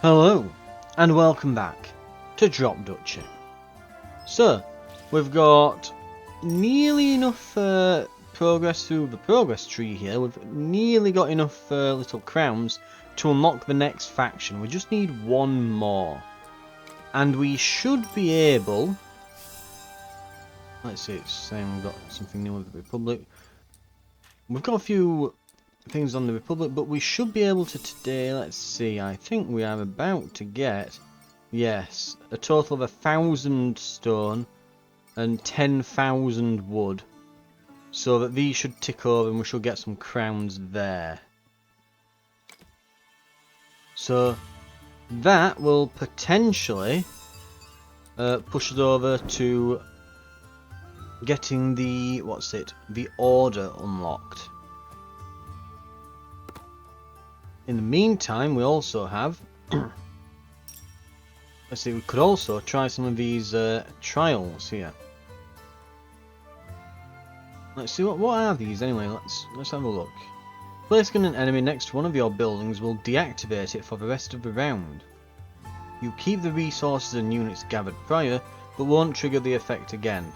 Hello, and welcome back to Drop Duchy. So, we've got nearly enough progress through the progress tree here. We've nearly got enough little crowns to unlock the next faction. We just need one more. And we should be able... Let's see, it's saying we've got something new with the Republic. We've got a few things on the Republic, but we should be able to today. Let's see, I think we are about to get, yes, a total of 1,000 stone and 10,000 wood, so that these should tick over and we should get some crowns there. So that will potentially push us over to getting the, the order unlocked. In the meantime, we also have... let's see, we could also try some of these trials here. Let's see, what are these anyway? Let's have a look. Placing an enemy next to one of your buildings will deactivate it for the rest of the round. You keep the resources and units gathered prior, but won't trigger the effect again,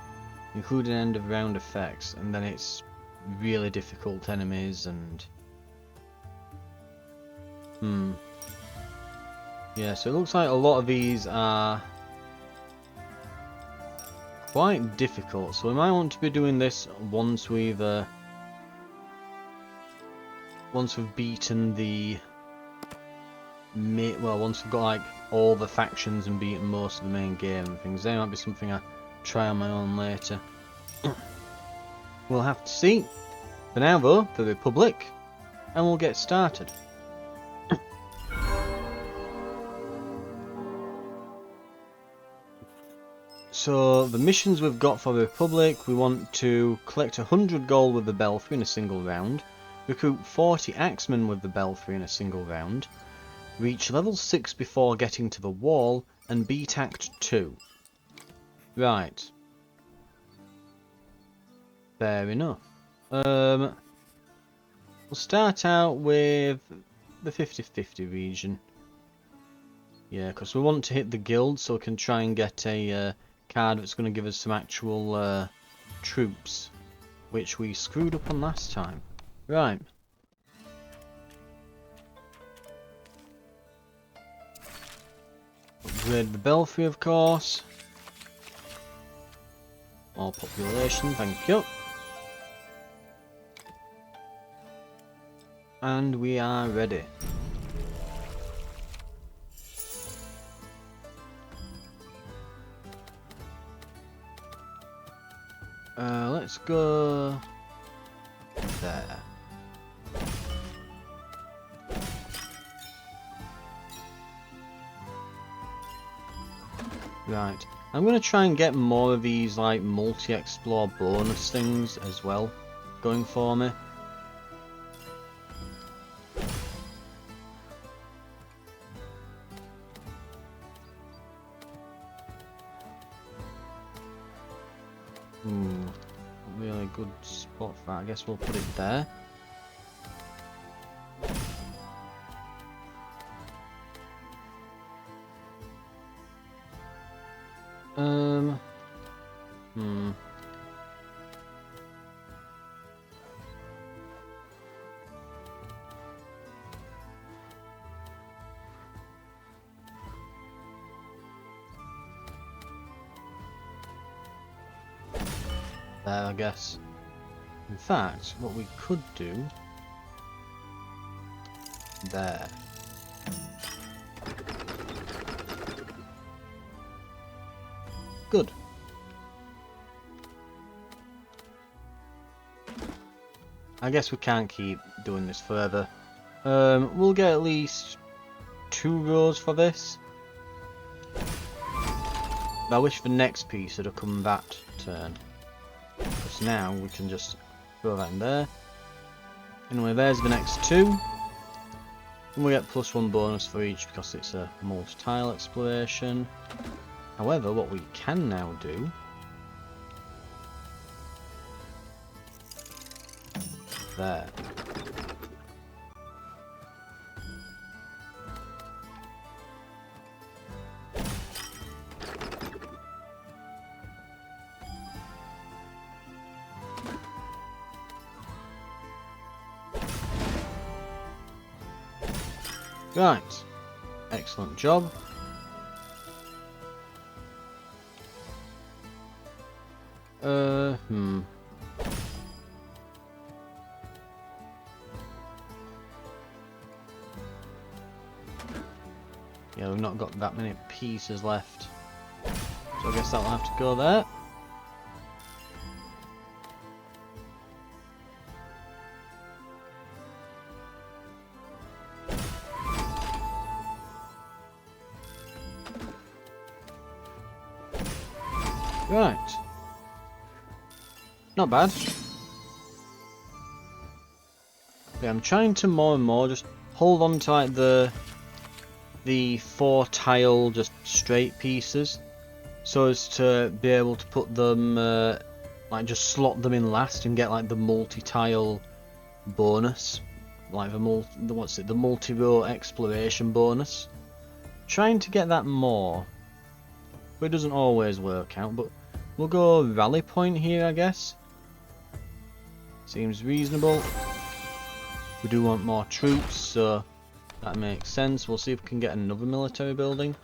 including end of round effects. And then it's really difficult enemies and... yeah, so it looks like a lot of these are quite difficult, so we might want to be doing this once we've beaten the once we've got like all the factions and beaten most of the main game and things. There might be something I try on my own later. We'll have to see. For now though, the Republic, and we'll get started. So the missions we've got for the Republic, we want to collect 100 gold with the Belfry in a single round, recruit 40 axemen with the Belfry in a single round, reach level 6 before getting to the wall, and beat Act 2. Right. Fair enough. We'll start out with the 50-50 region. Yeah, because we want to hit the guild so we can try and get a... card that's going to give us some actual troops, which we screwed up on last time. Right. Upgrade the Belfry, of course. More population, thank you. And we are ready. Let's go there. Right, I'm going to try and get more of these like multi-explore bonus things as well going for me. Really good spot for that. I guess we'll put it there. There, I guess. In fact, what we could do... there. Good. I guess we can't keep doing this further. We'll get at least 2 rows for this. I wish the next piece had come that turn. Because now we can just throw that in there. Anyway, there's the next 2. And we get +1 bonus for each because it's a multi-tile exploration. However, what we can now do... there. Right. Excellent job. Yeah, we've not got that many pieces left. So I guess that'll have to go there. Right. Not bad. Yeah, I'm trying to more and more just hold on to like the 4 tile just straight pieces, so as to be able to put them like just slot them in last and get like the multi-tile bonus, like the multi-row exploration bonus. Trying to get that more, but it doesn't always work out. But we'll go rally point here, I guess. Seems reasonable. We do want more troops, so that makes sense. We'll see if we can get another military building.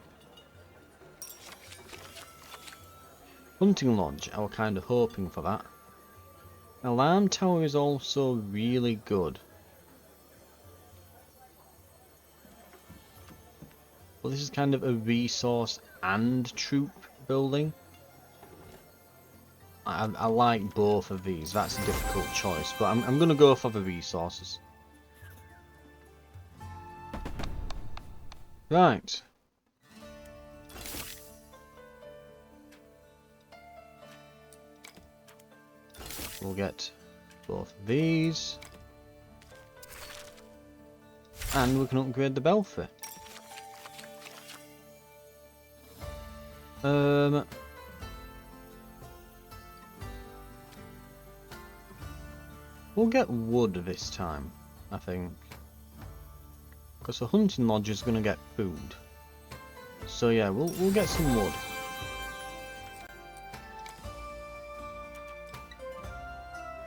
Hunting lodge, I was kind of hoping for that. Alarm tower is also really good. Well, this is kind of a resource and troop building. I like both of these. That's a difficult choice, but I'm going to go for the resources. Right. We'll get both of these. And we can upgrade the belfry. We'll get wood this time, I think. Because the hunting lodge is going to get food. So yeah, we'll get some wood.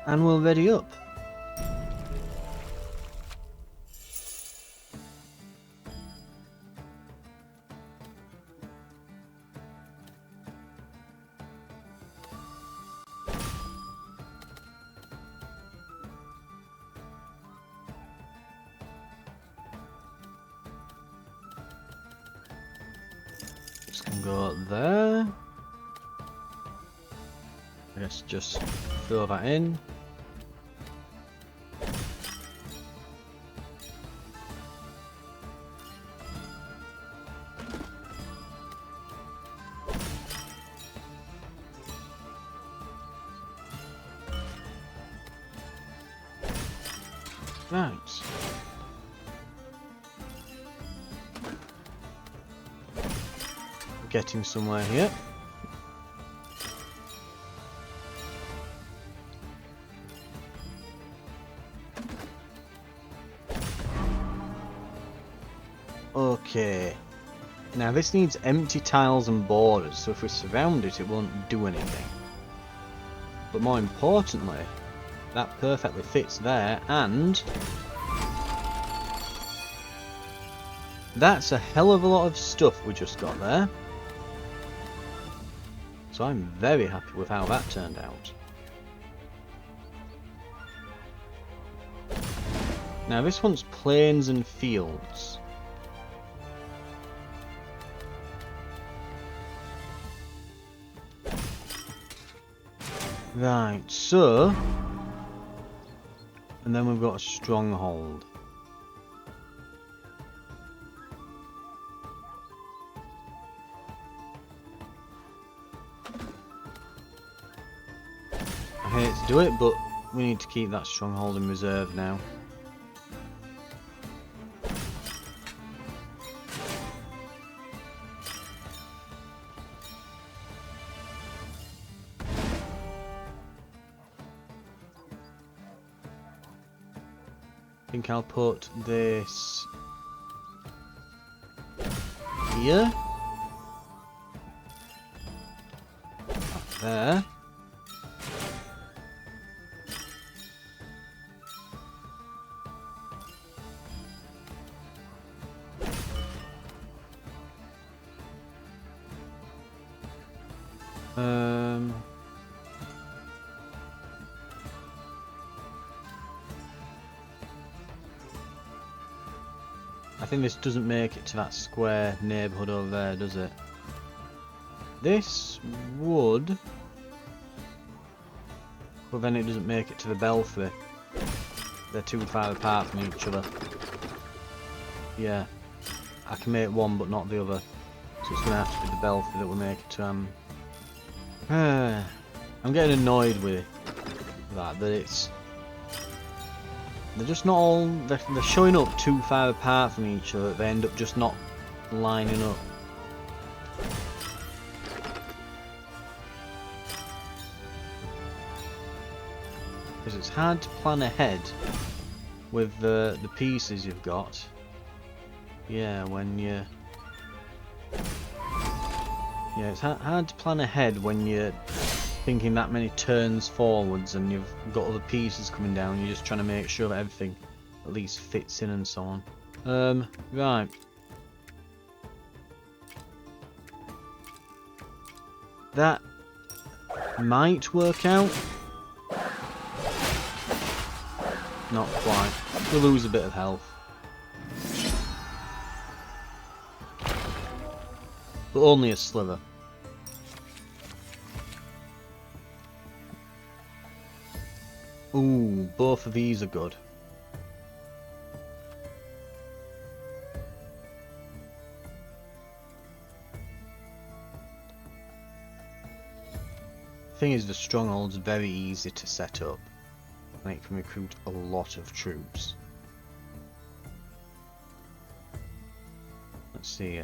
And we'll ready up. This can go there. I guess just throw that in. Right. Getting somewhere here. Okay. Now this needs empty tiles and borders, so if we surround it, it won't do anything. But more importantly, that perfectly fits there, and that's a hell of a lot of stuff we just got there. So I'm very happy with how that turned out. Now this one's plains and fields. Right, so... And then we've got a stronghold. I hate to do it, but we need to keep that stronghold in reserve now. I think I'll put this here, up there. I think this doesn't make it to that square neighbourhood over there, does it? This would, but then it doesn't make it to the belfry. They're too far apart from each other. Yeah, I can make one but not the other, so it's gonna have to be the belfry that will make it to I'm getting annoyed with that it's they're just not all they're showing up too far apart from each other. They end up just not lining up. Because it's hard to plan ahead with the pieces you've got. Yeah, when you it's hard to plan ahead when you're thinking that many turns forwards and you've got other pieces coming down. You're just trying to make sure that everything at least fits in and so on. Right. That might work out. Not quite. We lose a bit of health. But only a sliver. Ooh, both of these are good. Thing is, the stronghold's very easy to set up, and it can recruit a lot of troops. Let's see,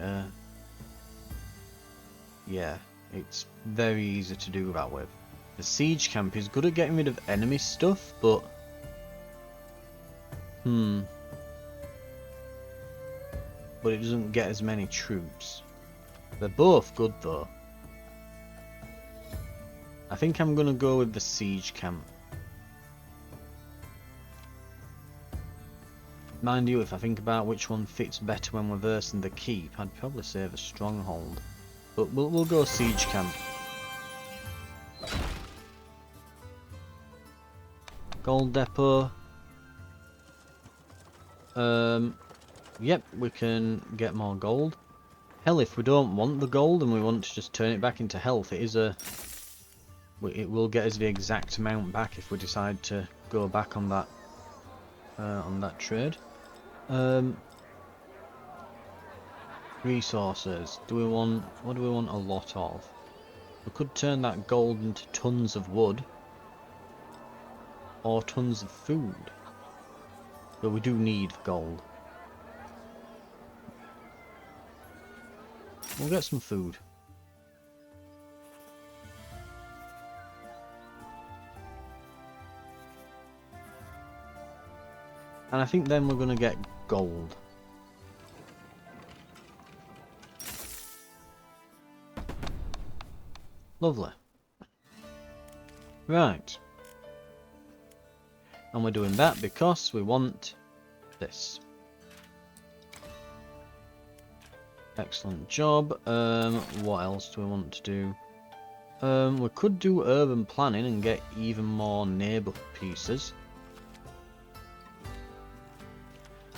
yeah, it's very easy to do that with. The siege camp is good at getting rid of enemy stuff, but but it doesn't get as many troops. They're both good though. I think I'm gonna go with the siege camp. Mind you, if I think about which one fits better when we're versing the keep, I'd probably say the stronghold. But we'll go siege camp. Gold depot. Yep, we can get more gold. Hell, if we don't want the gold and we want to just turn it back into health, it will get us the exact amount back if we decide to go back on that trade. Resources. What do we want a lot of? We could turn that gold into tons of wood. Or tons of food. But we do need gold. We'll get some food. And I think then we're going to get gold. Lovely. Right. And we're doing that because we want this. Excellent job. What else do we want to do? We could do urban planning and get even more neighbourhood pieces.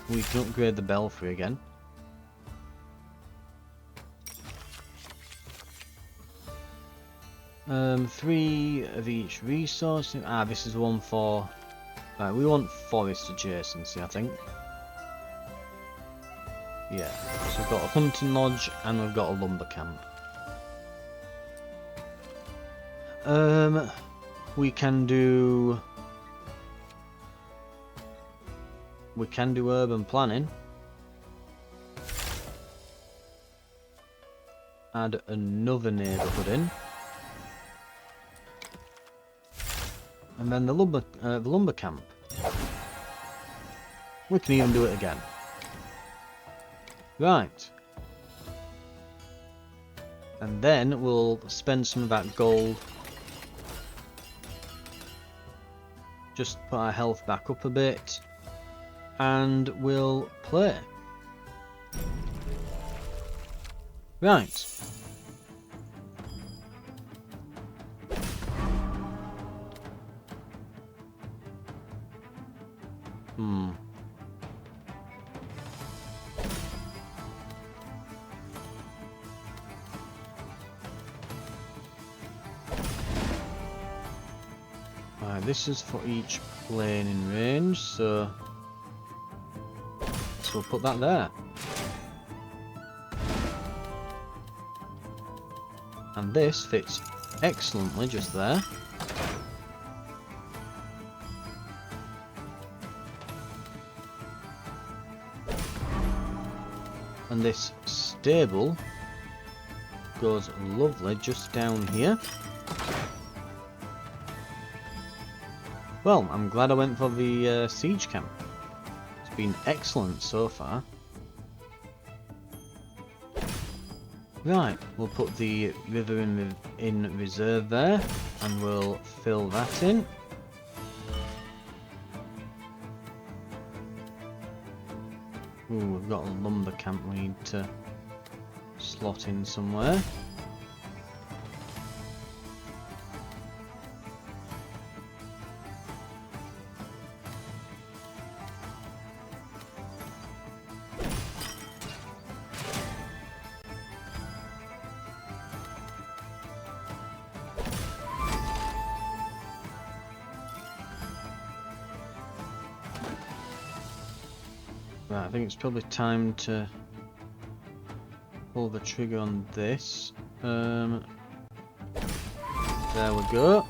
We can upgrade the belfry again. Three of each resource. Ah, this is one for... Right, we want forest adjacency, I think. Yeah, so we've got a hunting lodge and we've got a lumber camp. We can do urban planning. Add another neighbourhood in. And then the lumber camp. We can even do it again. Right. And then we'll spend some of that gold. Just put our health back up a bit. And we'll play. Right. this is for each plane in range, so we'll put that there. And this fits excellently just there. And this stable goes lovely just down here. Well, I'm glad I went for the siege camp. It's been excellent so far. Right, we'll put the river in reserve there, and we'll fill that in. Ooh, we've got a lumber camp we need to slot in somewhere. Right, I think it's probably time to pull the trigger on this. There we go.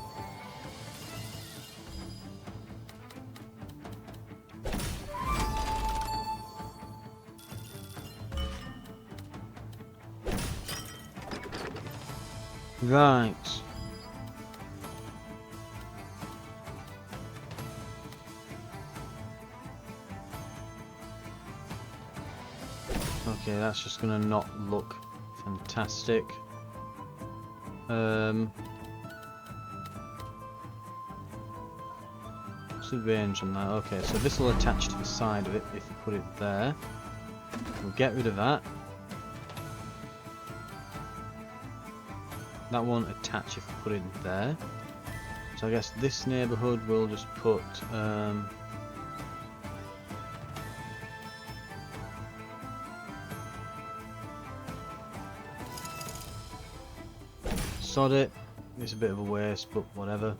Right. Okay, that's just gonna not look fantastic. What's the range on that? Okay, so this will attach to the side of it if you put it there. We'll get rid of that. That won't attach if you put it there. So I guess this neighbourhood will just put sod it. It's a bit of a waste, but whatever.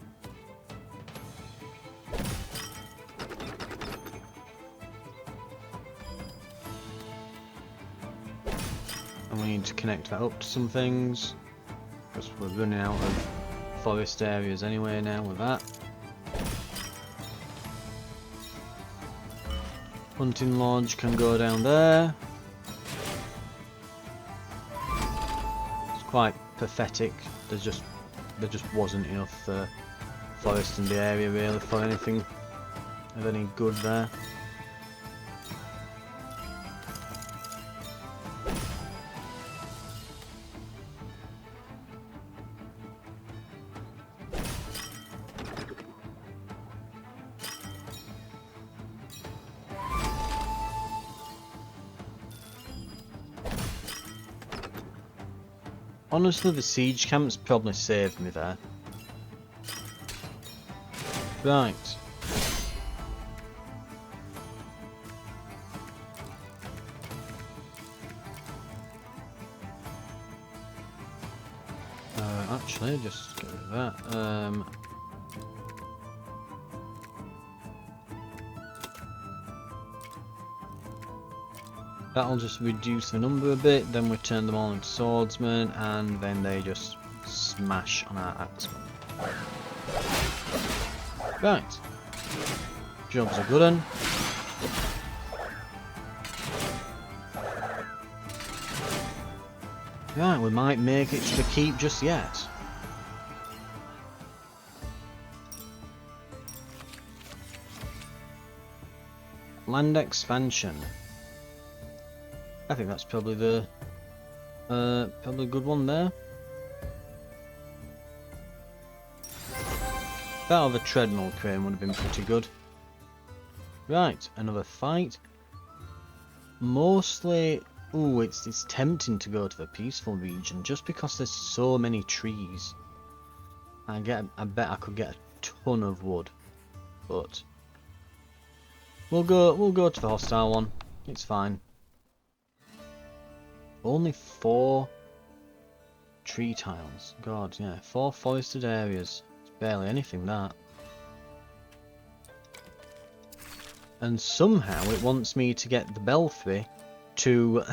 And we need to connect that up to some things, because we're running out of forest areas anyway now with that. Hunting lodge can go down there. It's quite pathetic. There just wasn't enough forest in the area really for anything of any good there. Honestly, the siege camps probably saved me there. Right. Actually, just get rid of that. That'll just reduce the number a bit, then we turn them all into swordsmen, and then they just smash on our axemen. Right. Job's a good one. Right, we might make it to the keep just yet. Land expansion. I think that's probably the probably a good one there. That of a treadmill crane would have been pretty good. Right, another fight. Mostly, ooh, it's tempting to go to the peaceful region just because there's so many trees. I bet I could get a ton of wood, but we'll go to the hostile one. It's fine. Only 4 tree tiles. God, yeah, 4 forested areas. It's barely anything, that. And somehow it wants me to get the belfry to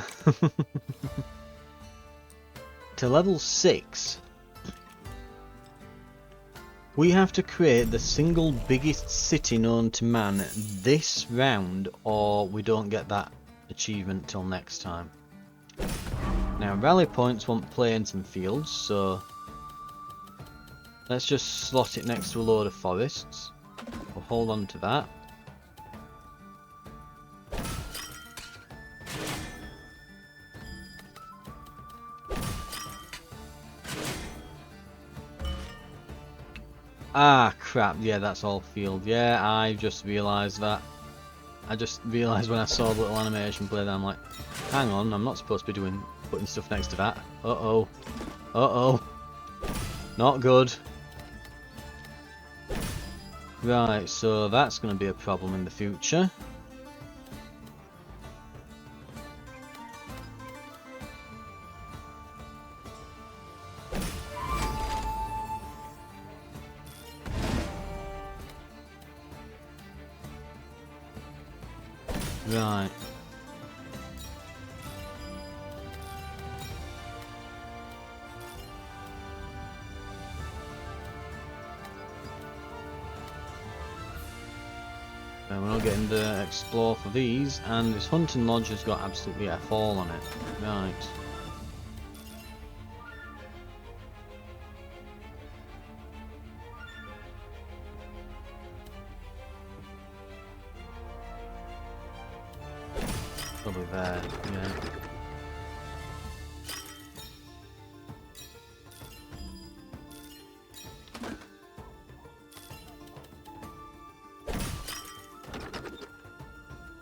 to level 6. We have to create the single biggest city known to man this round, or we don't get that achievement till next time. Now rally points want plains and fields, so let's just slot it next to a load of forests. We'll hold on to that. Ah, crap. Yeah, that's all field. Yeah, I just realised that. I just realised when I saw the little animation play that I'm like, hang on, I'm not supposed to be putting stuff next to that. Uh-oh. Uh-oh. Not good. Right, so that's going to be a problem in the future. Right. We're not getting to explore for these, and this hunting lodge has got absolutely F all on it. Right. Probably there, yeah.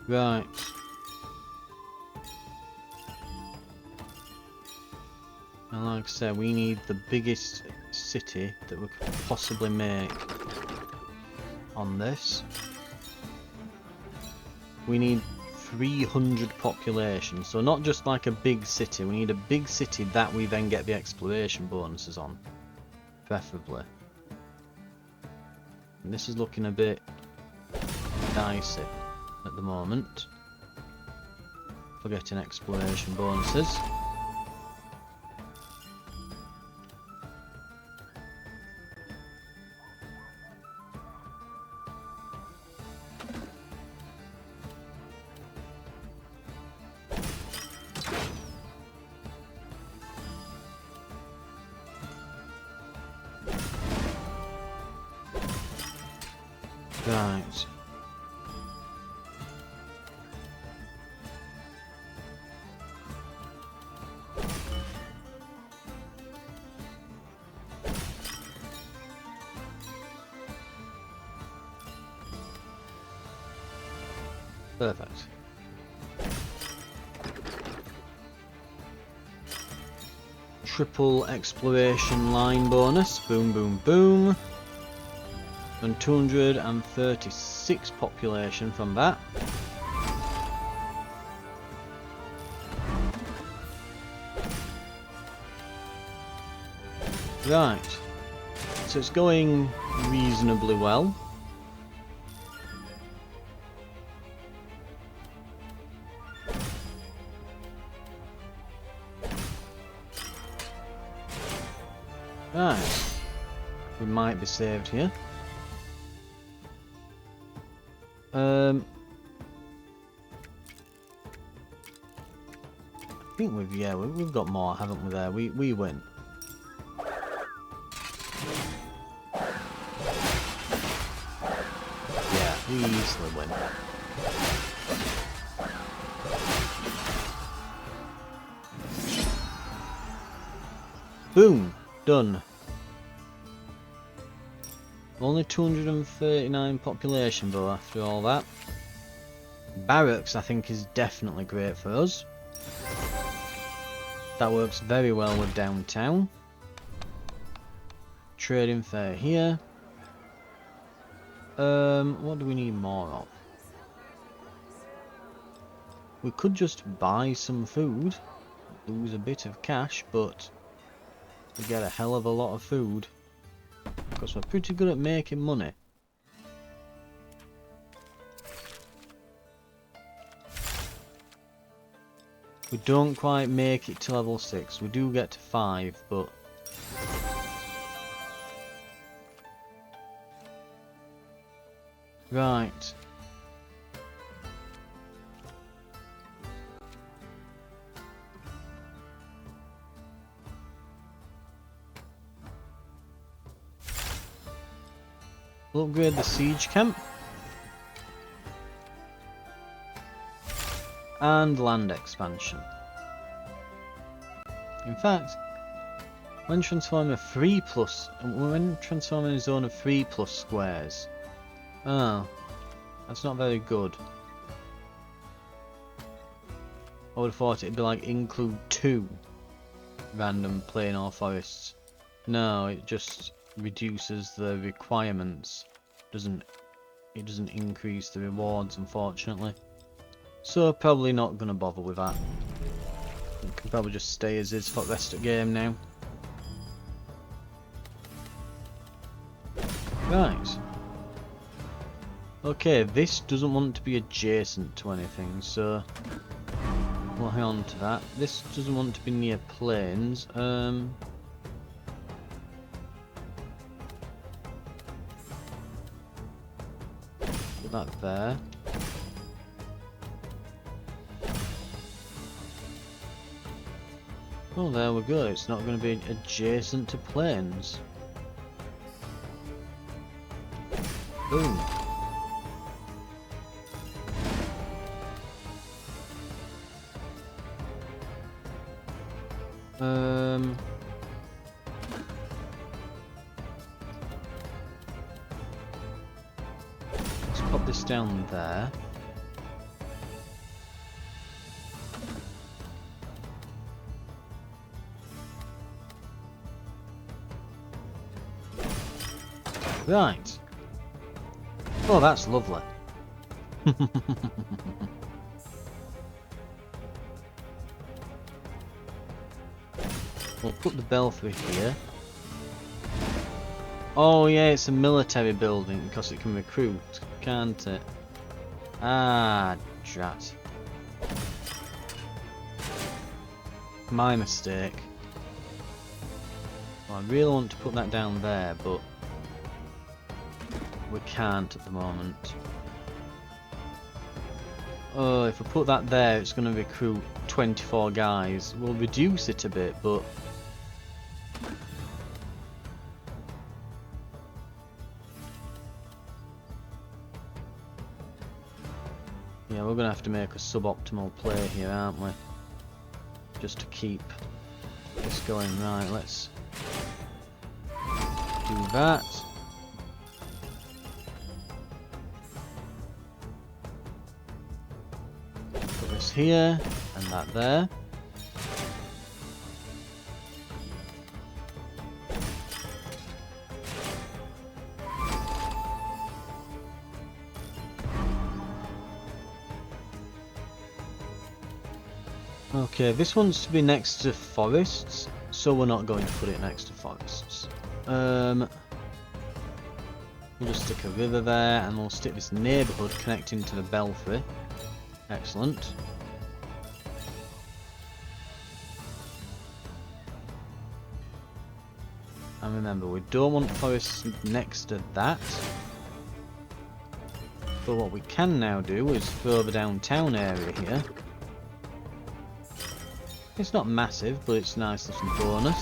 Right. And like I said, we need the biggest city that we could possibly make on this. We need 300 population, so not just like a big city, we need a big city that we then get the exploration bonuses on, preferably. And this is looking a bit dicey at the moment for getting exploration bonuses. Right. Perfect. Triple exploration line bonus. Boom, boom, boom. And 236 population from that. Right. So it's going reasonably well. Right. We might be saved here. I think we've got more, haven't we? There, we win. Yeah, we easily win. Boom, done. Only 239 population though after all that. Barracks I think is definitely great for us. That works very well with downtown. Trading fair here. What do we need more of? We could just buy some food, lose a bit of cash, but we get a hell of a lot of food. Because we're pretty good at making money. We don't quite make it to level 6. We do get to 5, but... Right. We'll upgrade the siege camp. And land expansion. In fact, when transforming a zone of 3+ squares. Oh, that's not very good. I would have thought it'd be like include 2 random plain or forests. No, it just reduces the requirements. It doesn't increase the rewards, unfortunately. So probably not gonna bother with that. It can probably just stay as is for the rest of the game now. Right. Okay, this doesn't want to be adjacent to anything, so we'll hang on to that. This doesn't want to be near plains. Put that there. Oh, there we go. It's not going to be adjacent to plains. Boom. Let's pop this down there. Right. Oh, that's lovely. We'll put the belfry here. Oh yeah, it's a military building because it can recruit, can't it? Ah, drat. My mistake. Well, I really want to put that down there, but we can't at the moment. Oh, if we put that there, it's going to recruit 24 guys. We'll reduce it a bit, but... yeah, we're going to have to make a suboptimal play here, aren't we? Just to keep this going. Right, let's do that. Put this here, and that there. Okay, this wants to be next to forests, so we're not going to put it next to forests. We'll just stick a river there, and we'll stick this neighbourhood connecting to the belfry. Excellent. And remember, we don't want forests next to that. But what we can now do is throw the downtown area here. It's not massive, but it's nice as a bonus.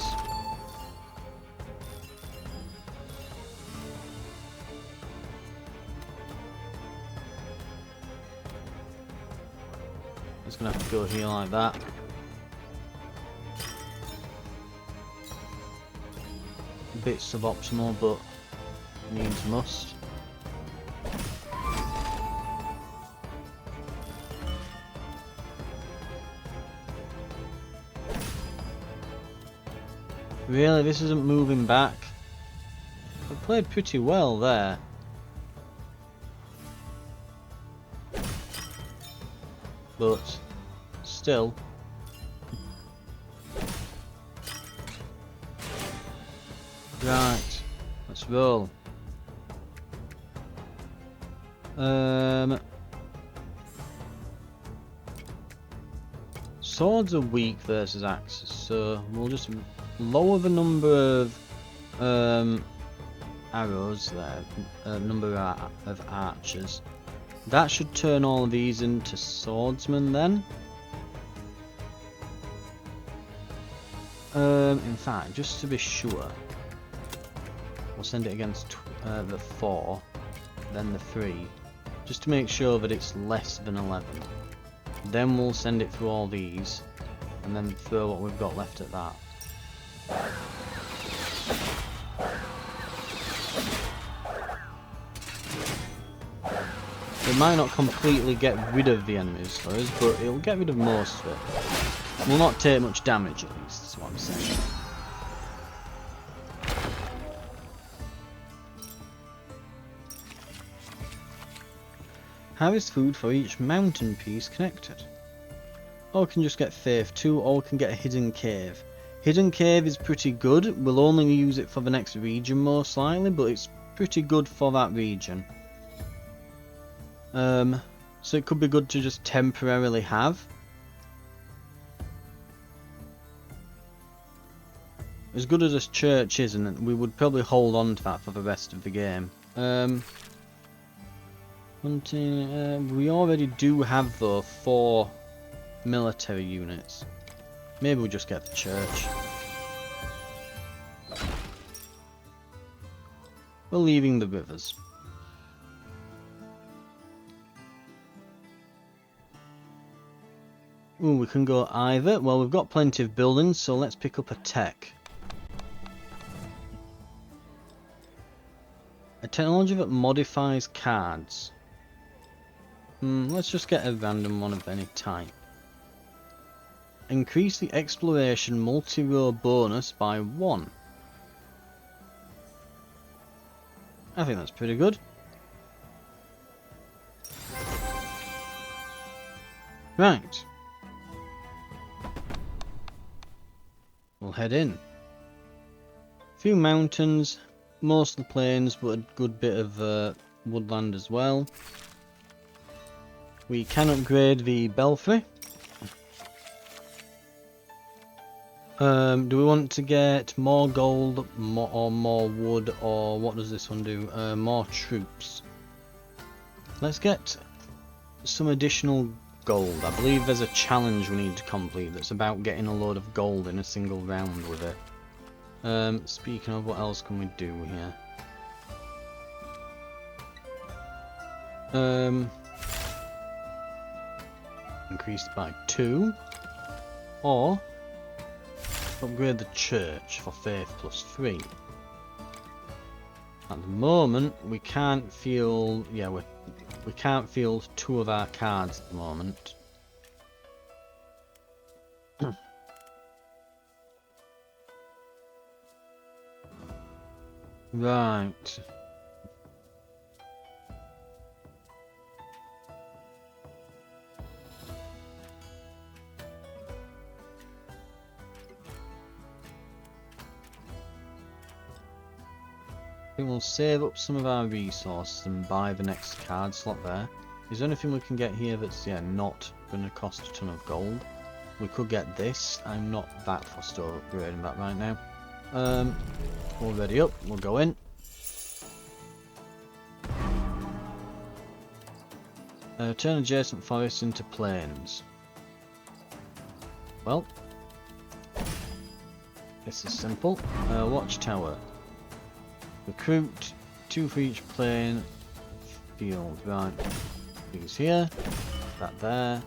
Just gonna have to go here like that. A bit suboptimal, but needs must. Really, this isn't moving back. We played pretty well there. But still. Right, let's roll. swords are weak versus axes, so we'll just lower the number of arrows there, number of archers. That should turn all of these into swordsmen then. In fact, just to be sure, we'll send it against the 4, then the 3, just to make sure that it's less than 11. Then we'll send it through all these, and then throw what we've got left at that. It might not completely get rid of the enemies for us, but it'll get rid of most of it. We'll not take much damage at least, that's what I'm saying. Harvest food for each mountain piece connected. Or we can just get Faith 2, or we can get a hidden cave. Hidden cave is pretty good. We'll only use it for the next region most likely, but it's pretty good for that region. So it could be good to just temporarily have. As good as this church is, and we would probably hold on to that for the rest of the game. Hunting, we already do have though 4 military units. Maybe we'll just get the church. We're leaving the rivers. Ooh, we can go either. Well, we've got plenty of buildings, so let's pick up a tech. A technology that modifies cards. Let's just get a random one of any type. Increase the exploration multi-row bonus by 1. I think that's pretty good. Right. We'll head in. Few mountains, most of the plains, but a good bit of woodland as well. We can upgrade the belfry. Do we want to get more gold, or more wood, or what does this one do? More troops. Let's get some additional gold. I believe there's a challenge we need to complete that's about getting a load of gold in a single round with it. Speaking of, what else can we do here? Increased by 2, or upgrade the church for faith plus 3. At the moment, we can't field. Yeah, we can't field 2 of our cards at the moment. Right. I think we'll save up some of our resources and buy the next card slot there. Is there anything we can get here that's not going to cost a ton of gold? We could get this. I'm not that fussed over upgrading that right now. All ready up. We'll go in. Turn adjacent forests into plains. Well, this is simple. Watchtower. Recruit 2 for each plain field. Right. These here. That there.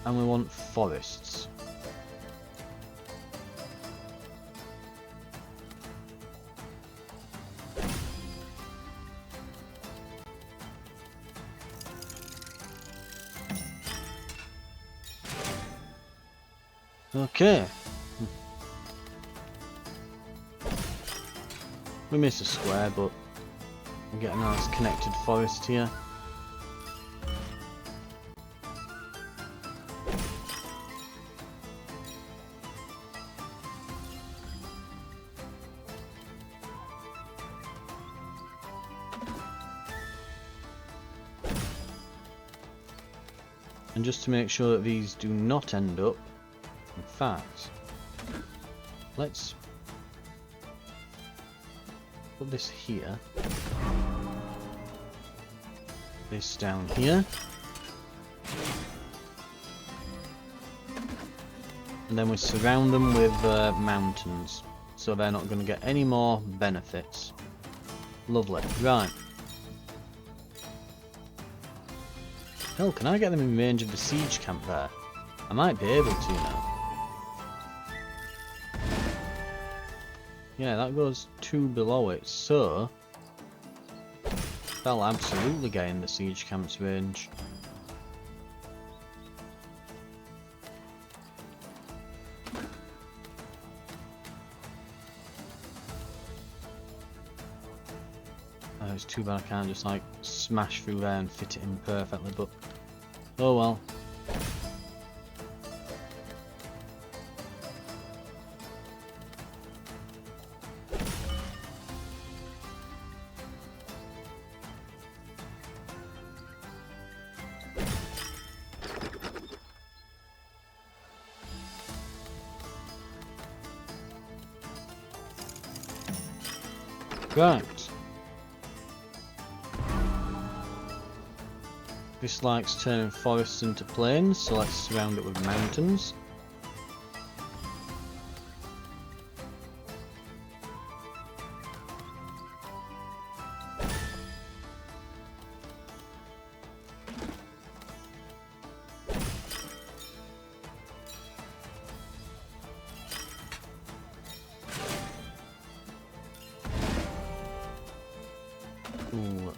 And we want forests. Okay. We missed a square, but we get a nice connected forest here. And just to make sure that these do not end up, in fact, let's put this here, this down here, and then we surround them with mountains, so they're not going to get any more benefits. Lovely. Right. Hell, can I get them in range of the siege camp there? I might be able to now. Yeah, that goes 2 below it, so they'll absolutely get in the siege camp's range. Oh, it's too bad I can't just like smash through there and fit it in perfectly, but oh well. Right. This likes turning forests into plains, so let's surround it with mountains. Ooh,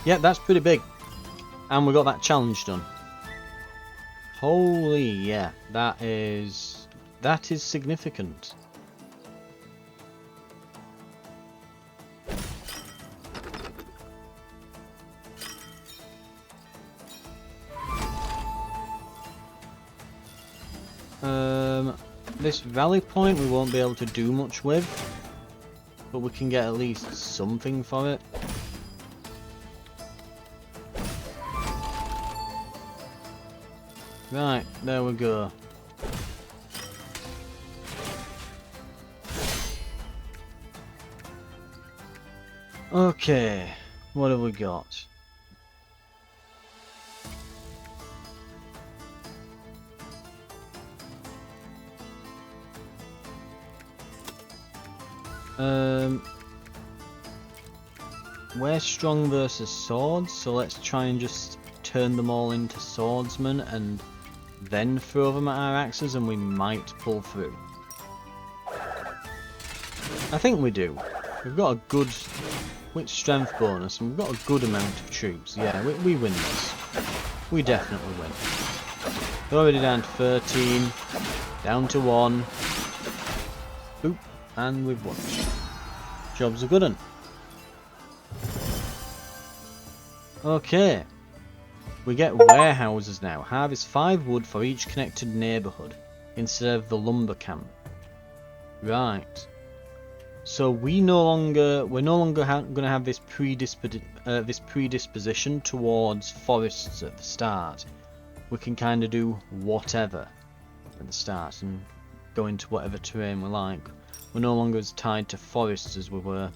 yeah, that's pretty big. And we got that challenge done. Holy, yeah, that is significant. This valley point we won't be able to do much with, but we can get at least something for it. Right, there we go. Okay, what have we got? We're strong versus swords, so let's try and just turn them all into swordsmen and then throw them at our axes, and we might pull through. I think we do. We've got a good wit strength bonus and we've got a good amount of troops. Yeah, we win this. We definitely win. We're already down to 13, down to 1. Boop, and we've won. Job's a good one. Okay. We get warehouses now. Harvest 5 wood for each connected neighbourhood instead of the lumber camp. Right. So we're no longer going to have this predisposition towards forests at the start. We can kind of do whatever at the start and go into whatever terrain we like. We're no longer as tied to forests as we were.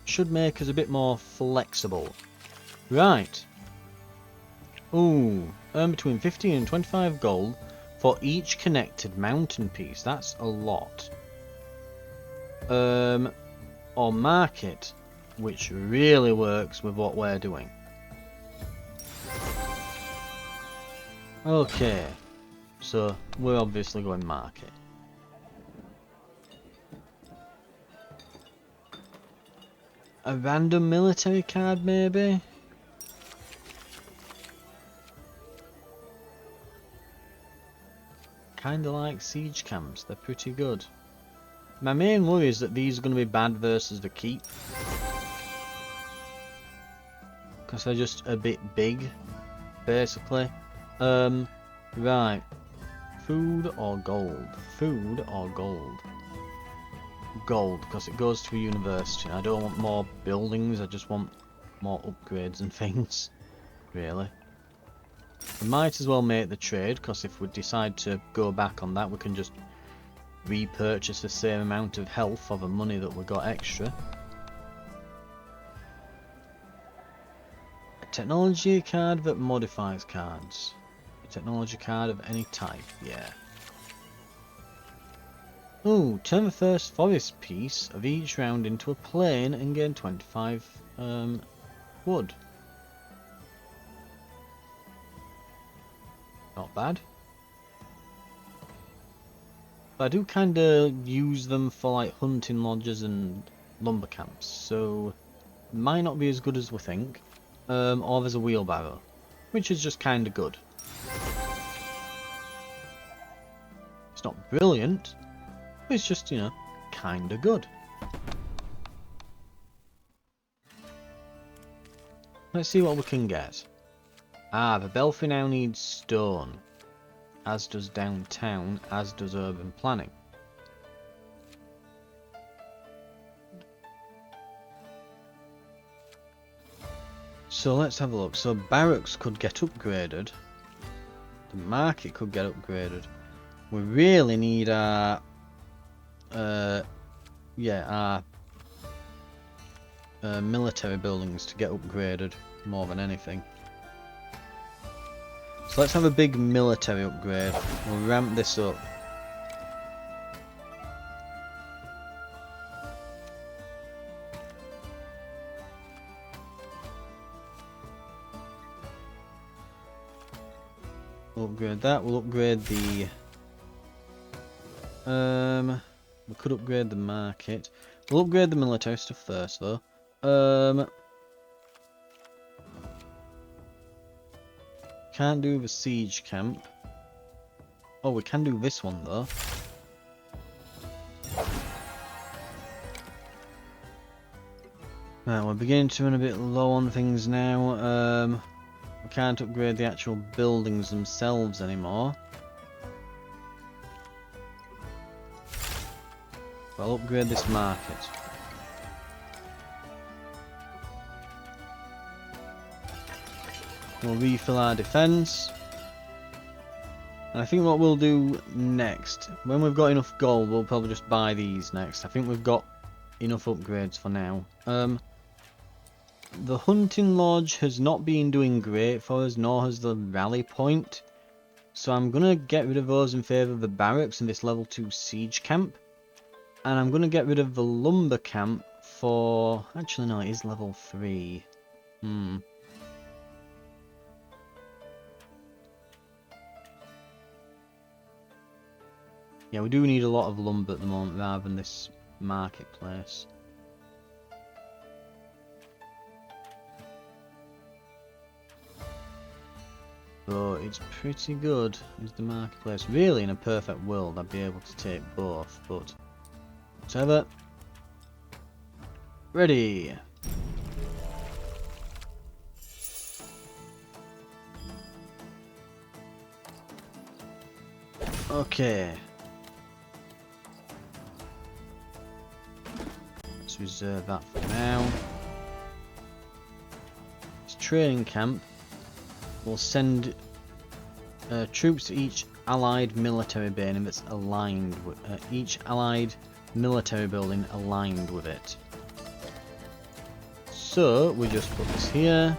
Should make us a bit more flexible. Right. Ooh, earn between 15 and 25 gold for each connected mountain piece. That's a lot. Or market, which really works with what we're doing. Okay, so we're obviously going market. A random military card, maybe? Kinda like siege camps, they're pretty good. My main worry is that these are going to be bad versus the keep. because they're just a bit big, basically. Right. Food or gold? Food or gold? Gold, because it goes to a university. I don't want more buildings, I just want more upgrades and things, really. We might as well make the trade, because if we decide to go back on that, we can just repurchase the same amount of health for the money that we got extra. A technology card that modifies cards. A technology card of any type, yeah. Ooh, turn the first forest piece of each round into a plane and gain 25 wood. Not bad. But I do kind of use them for like hunting lodges and lumber camps, so it might not be as good as we think. Or there's a wheelbarrow, which is just kind of good. It's not brilliant. It's just, you know, kinda good. Let's see what we can get. Ah, the belfry now needs stone. As does downtown, as does urban planning. So let's have a look. So barracks could get upgraded. The market could get upgraded. We really need our military buildings to get upgraded more than anything. So let's have a big military upgrade. We'll ramp this up. We'll upgrade that. We'll upgrade the we could upgrade the market. We'll upgrade the military stuff first, though. Can't do the siege camp. Oh, we can do this one, though. Right, we're beginning to run a bit low on things now. We can't upgrade the actual buildings themselves anymore. I'll upgrade this market. We'll refill our defense. And I think what we'll do next, when we've got enough gold, we'll probably just buy these next. I think we've got enough upgrades for now. The hunting lodge has not been doing great for us, nor has the rally point. So I'm going to get rid of those in favour of the barracks and this level 2 siege camp. And I'm going to get rid of the lumber camp for... Actually, no, it is level 3. Yeah, we do need a lot of lumber at the moment rather than this marketplace. So it's pretty good, is the marketplace. Really, in a perfect world, I'd be able to take both, but... Whatever. Ready. Okay. Let's reserve that for now. It's training camp. We'll send troops to each allied military base that's aligned with each allied military building aligned with it. So we just put this here.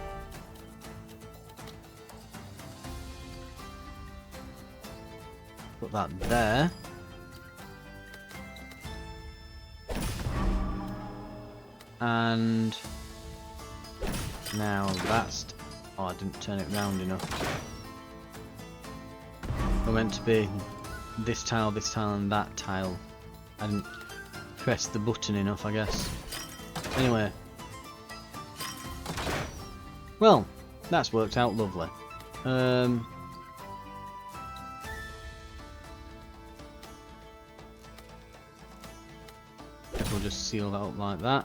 Put that there. And now that's... Oh, I didn't turn it round enough. We're meant to be this tile, and that tile. I didn't press the button enough, I guess. Anyway. Well, that's worked out lovely. Guess we'll just seal that up like that.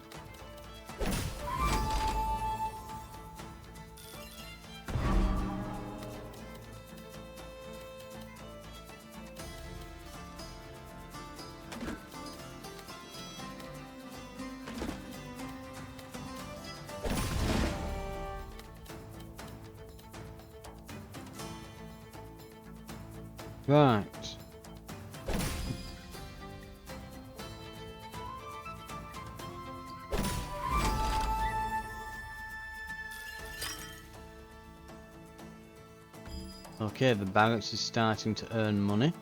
Right. Okay, the barracks is starting to earn money.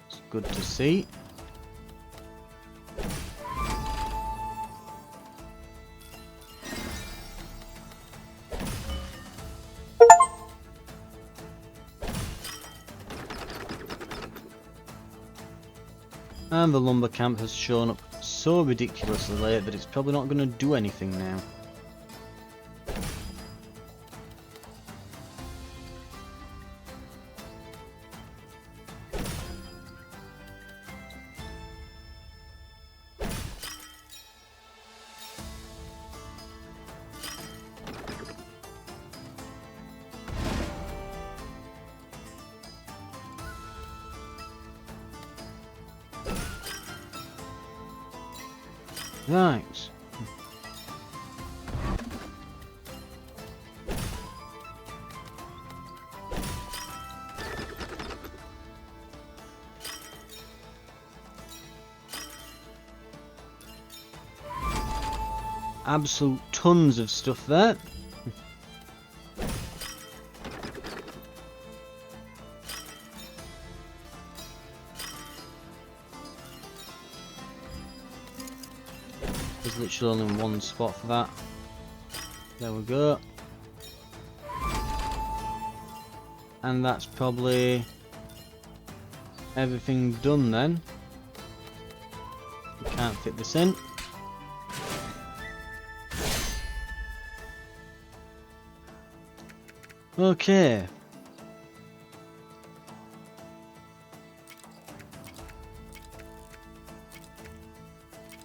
It's good to see. And the lumber camp has shown up so ridiculously late that it's probably not going to do anything now. Right. Absolute tons of stuff there. There's literally only one spot for that. There we go. And that's probably everything done then. We can't fit this in. Okay.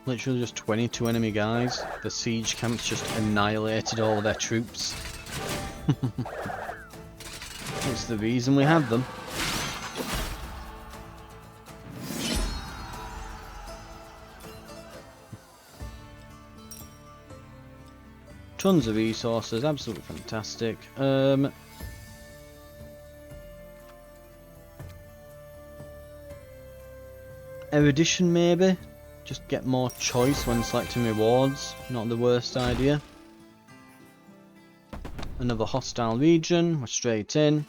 Literally just 22 enemy guys. The siege camp's just annihilated all their troops. That's the reason we have them. Tons of resources, absolutely fantastic. Erudition maybe? Just get more choice when selecting rewards, not the worst idea. Another hostile region, we're straight in.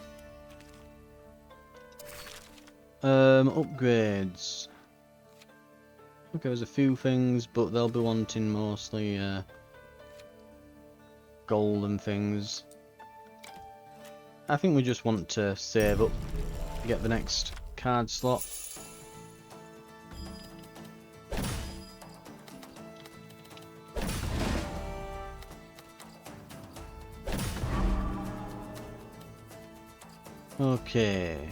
Upgrades. Okay, there's a few things, but they'll be wanting mostly gold and things. I think we just want to save up to get the next card slot. Okay.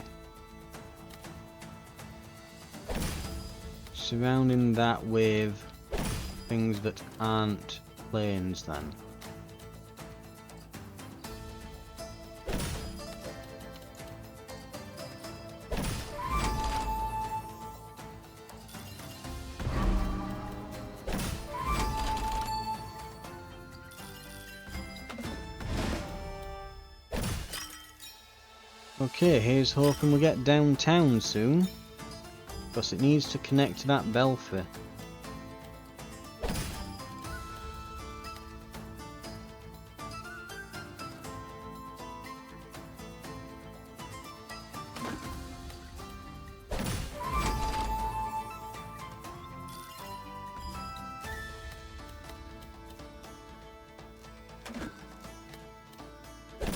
Surrounding that with things that aren't planes then. Okay, here's hoping we get downtown soon, because it needs to connect to that belfry.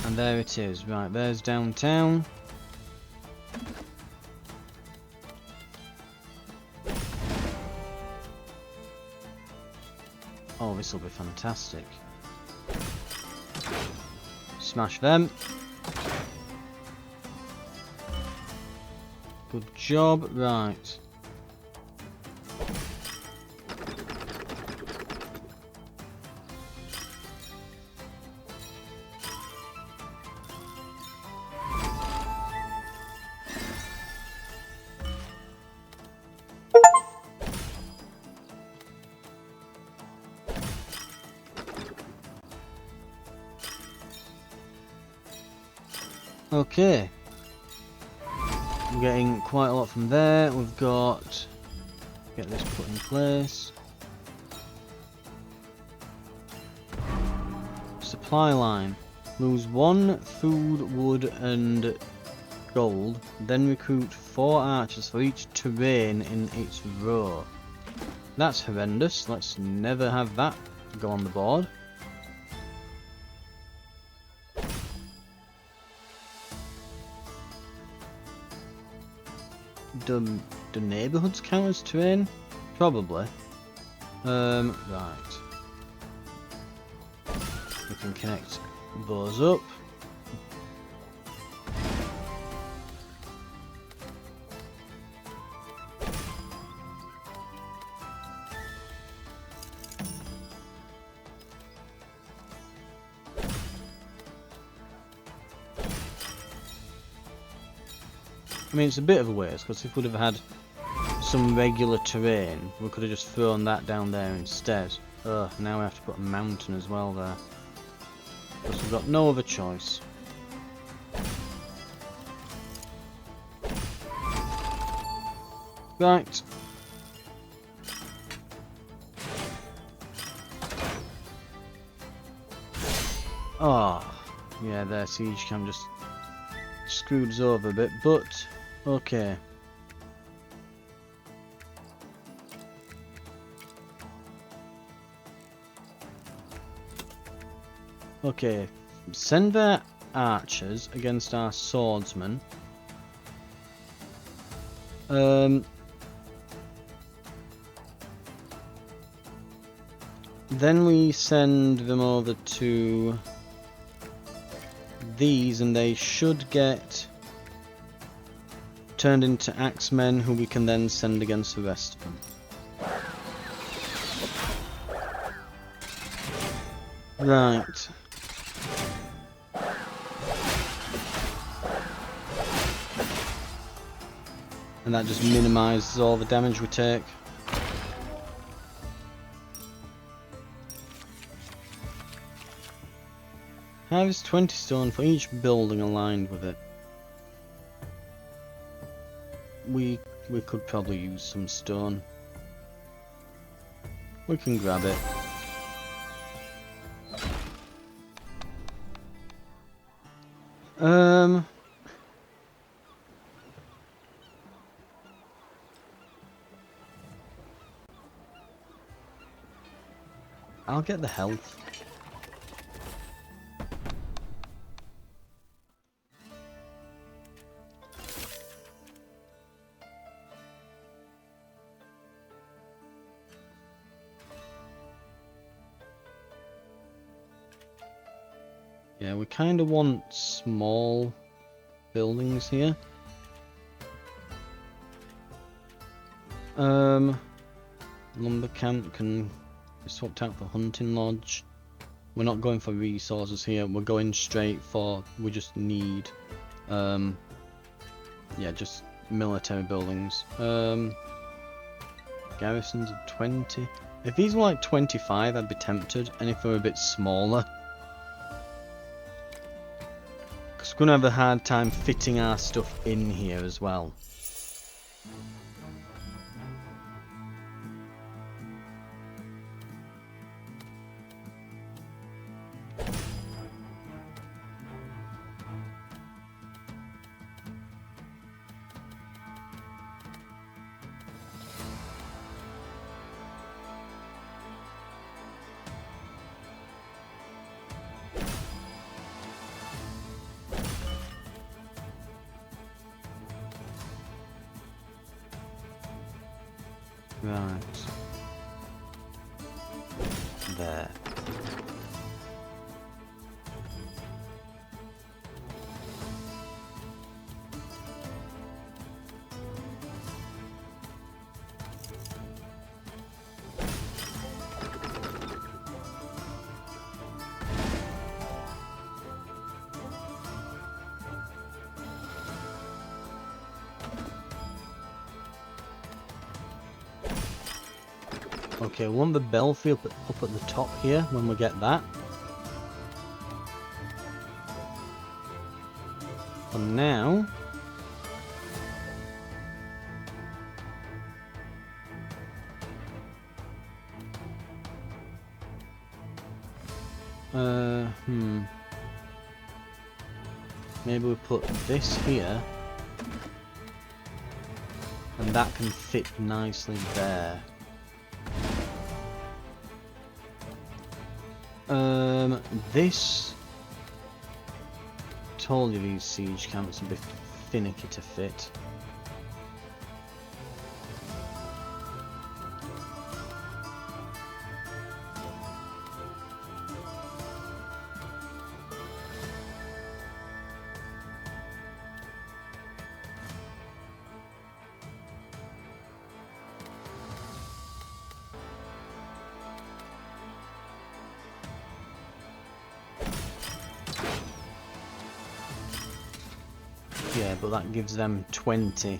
And there it is. Right, there's downtown. Oh, this will be fantastic. Smash them. Good job. Right. Okay. We're getting quite a lot from there. We've got... Get this put in place. Supply line. Lose 1 food, wood and gold. Then recruit 4 archers for each terrain in its row. That's horrendous. Let's never have that go on the board. Do neighbourhoods count as terrain? Probably. Right. We can connect those up. I mean, it's a bit of a waste, because if we'd have had some regular terrain, we could have just thrown that down there instead. Ugh, now we have to put a mountain as well there. Because we've got no other choice. Right. Oh, yeah, their siege camp just screwed us over a bit, but okay. Okay, send their archers against our swordsmen. Then we send them over to these, and they should get turned into axemen, who we can then send against the rest of them. Right. And that just minimises all the damage we take. Harvest 20 stone for each building aligned with it. We could probably use some stone. We can grab it. I'll get the health. Yeah, we kind of want small buildings here. Lumber camp can be swapped out for hunting lodge. We're not going for resources here. We're going straight for, we just need, yeah, just military buildings. Garrisons of 20. If these were like 25, I'd be tempted, and if they were a bit smaller. Because we're going to have a hard time fitting our stuff in here as well. Right. There. Okay, we want the belfry up at the top here when we get that. For now, Maybe we put this here. And that can fit nicely there. This... Told you these siege camps would be finicky to fit. Yeah, but that gives them 20.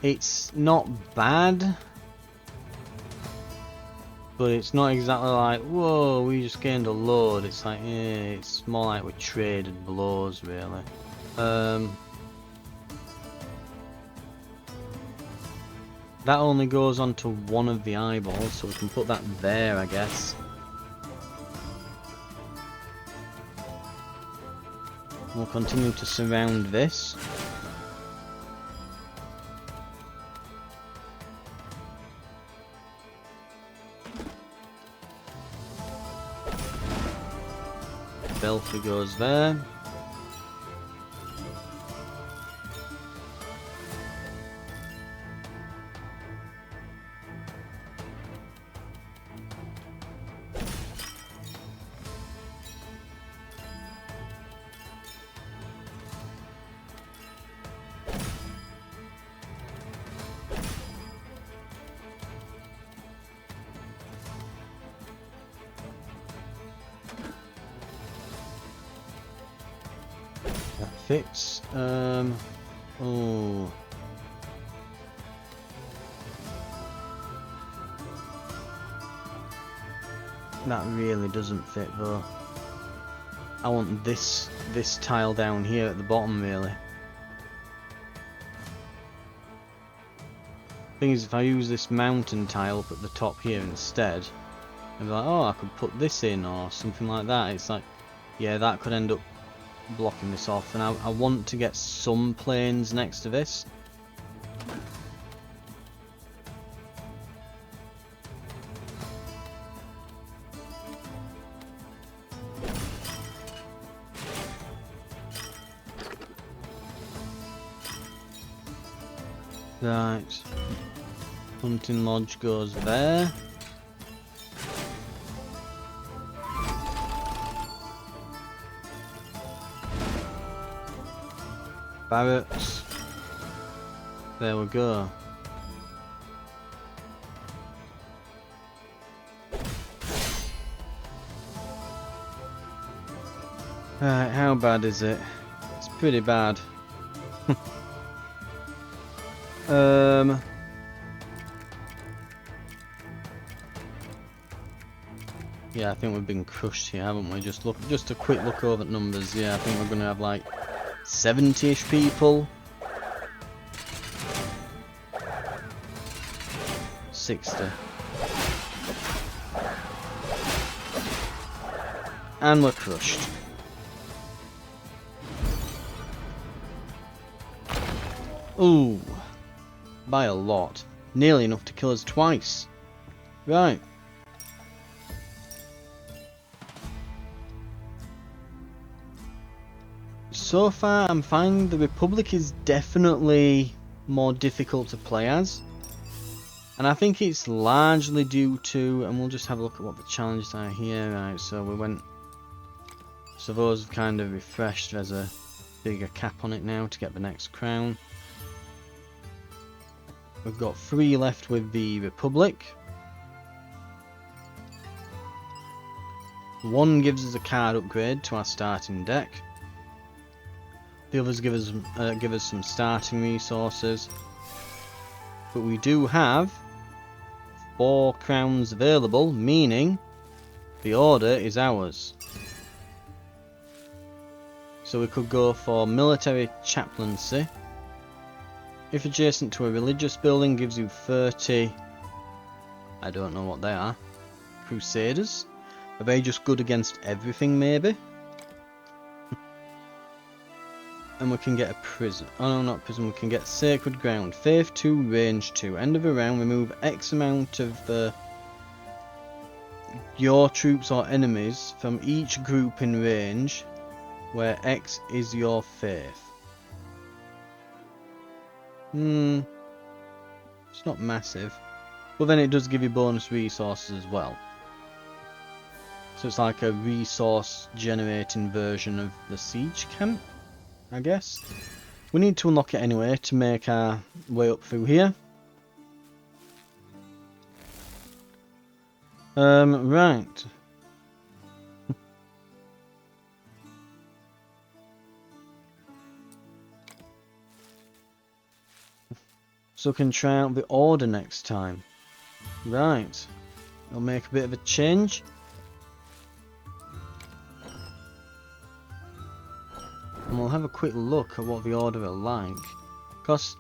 It's not bad, but it's not exactly like, whoa, we just gained a load. It's like, yeah, it's more like we traded blows, really. That only goes onto one of the eyeballs, so we can put that there, I guess. We'll continue to surround this. Belfry goes there. That fits. Oh. That really doesn't fit though. I want this tile down here at the bottom really. Thing is, if I use this mountain tile up at the top here instead, and be like, oh, I could put this in or something like that. It's like, yeah, that could end up blocking this off, and I want to get some planes next to this. Right, hunting lodge goes there. Barracks. There we go. Right, how bad is it? It's pretty bad. Yeah, I think we've been crushed here, haven't we? Just a quick look over at numbers. Yeah, I think we're gonna have like 70-ish people. 60. And we're crushed. Ooh. By a lot. Nearly enough to kill us twice. Right. So far, I'm finding the Republic is definitely more difficult to play as. And I think it's largely due to, and we'll just have a look at what the challenges are here. Right, so we went, so those have kind of refreshed. There's a bigger cap on it now to get the next crown. We've got 3 left with the Republic. 1 gives us a card upgrade to our starting deck. The others give us some starting resources. But we do have 4 crowns available, meaning the order is ours. So we could go for military chaplaincy. If adjacent to a religious building, gives you 30, I don't know what they are, crusaders. Are they just good against everything, maybe? And we can get a prison. Oh no, not prison. We can get sacred ground. Faith 2, range 2. End of a round, remove X amount of your troops or enemies from each group in range where X is your faith. It's not massive. But then it does give you bonus resources as well. So it's like a resource generating version of the siege camp, I guess. We need to unlock it anyway to make our way up through here. Right. So we can try out the order next time. Right. I'll make a bit of a change. And we'll have a quick look at what the Order are like. Because,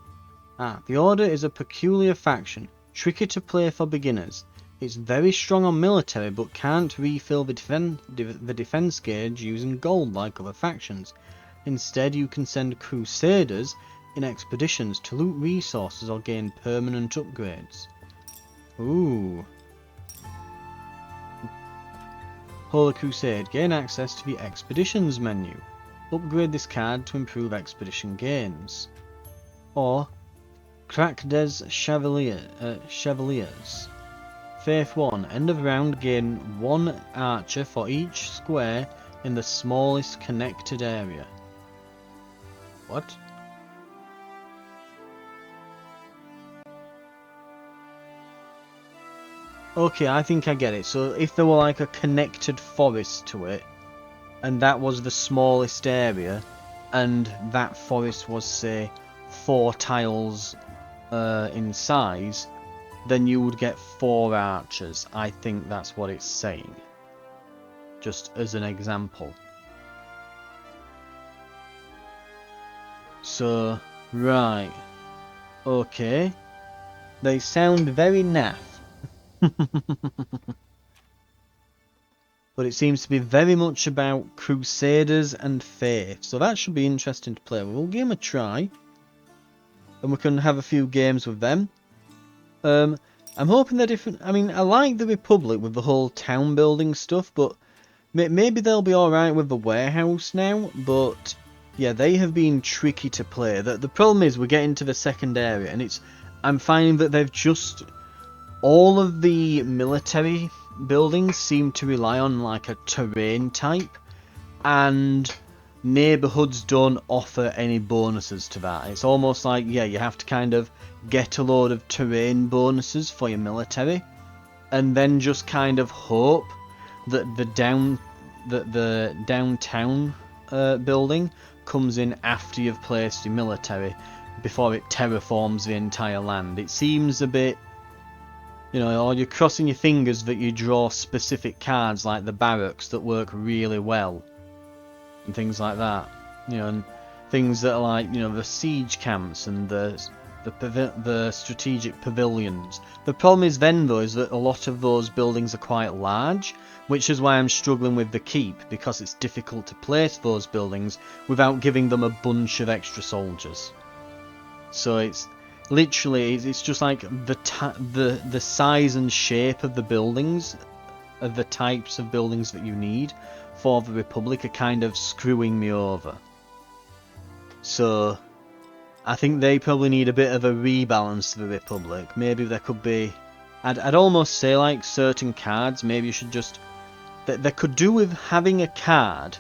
the Order is a peculiar faction, tricky to play for beginners. It's very strong on military, but can't refill the defense gauge using gold like other factions. Instead, you can send Crusaders in expeditions to loot resources or gain permanent upgrades. Ooh. Holy Crusade, gain access to the Expeditions menu. Upgrade this card to improve expedition gains. Or Crackdes Chevaliers. Faith 1. End of round, gain 1 archer for each square in the smallest connected area. What? Okay, I think I get it. So if there were like a connected forest to it, and that was the smallest area, and that forest was, say, 4 tiles in size, then you would get 4 archers. I think that's what it's saying. Just as an example. So, right. Okay. They sound very naff. But it seems to be very much about Crusaders and Faith. So that should be interesting to play. We'll give them a try. And we can have a few games with them. I'm hoping they're different. I mean, I like the Republic with the whole town building stuff. But maybe they'll be alright with the warehouse now. But yeah, they have been tricky to play. The problem is we get into the second area. And I'm finding that they've just... all of the military buildings seem to rely on like a terrain type, and neighbourhoods don't offer any bonuses to that. It's almost like, yeah, you have to kind of get a load of terrain bonuses for your military, and then just kind of hope that the downtown building comes in after you've placed your military before it terraforms the entire land. It seems a bit... you know, or you're crossing your fingers that you draw specific cards like the barracks that work really well. And things like that. You know, and things that are like, you know, the siege camps and the strategic pavilions. The problem is then, though, is that a lot of those buildings are quite large, which is why I'm struggling with the keep, because it's difficult to place those buildings without giving them a bunch of extra soldiers. So it's... literally, it's just like the size and shape of the buildings, of the types of buildings that you need for the Republic are kind of screwing me over. So, I think they probably need a bit of a rebalance to the Republic. Maybe there could be... I'd almost say like certain cards, maybe you should just... They could do with having a card.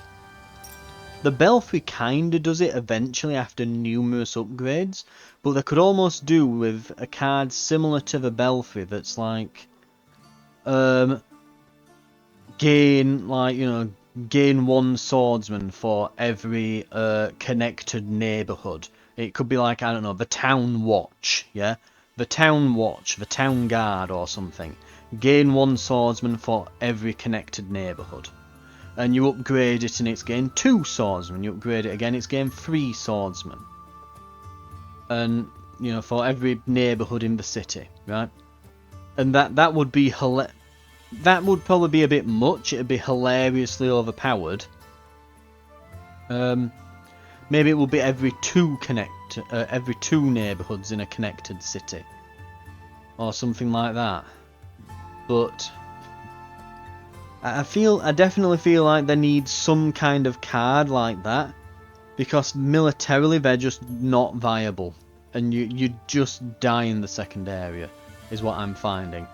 The Belfry kinda does it eventually after numerous upgrades, but they could almost do with a card similar to the Belfry that's like, gain 1 swordsman for every connected neighbourhood. It could be like, I don't know, the Town Watch, yeah? The Town Watch, the Town Guard or something. Gain 1 swordsman for every connected neighbourhood. And you upgrade it and it's gained 2 swordsmen. You upgrade it again, it's gained 3 swordsmen. And, you know, for every neighbourhood in the city, right? And that would be that would probably be a bit much. It'd be hilariously overpowered. Maybe it will be every two neighbourhoods in a connected city, or something like that. But I definitely feel like there needs some kind of card like that, because militarily they're just not viable, and you just die in the second area, is what I'm finding.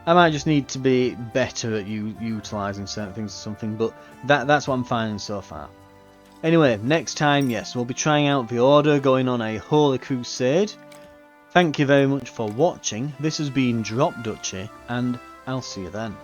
I might just need to be better at utilising certain things or something, but that's what I'm finding so far. Anyway, next time, yes, we'll be trying out the Order, going on a Holy Crusade. Thank you very much for watching. This has been Drop Duchy, and I'll see you then.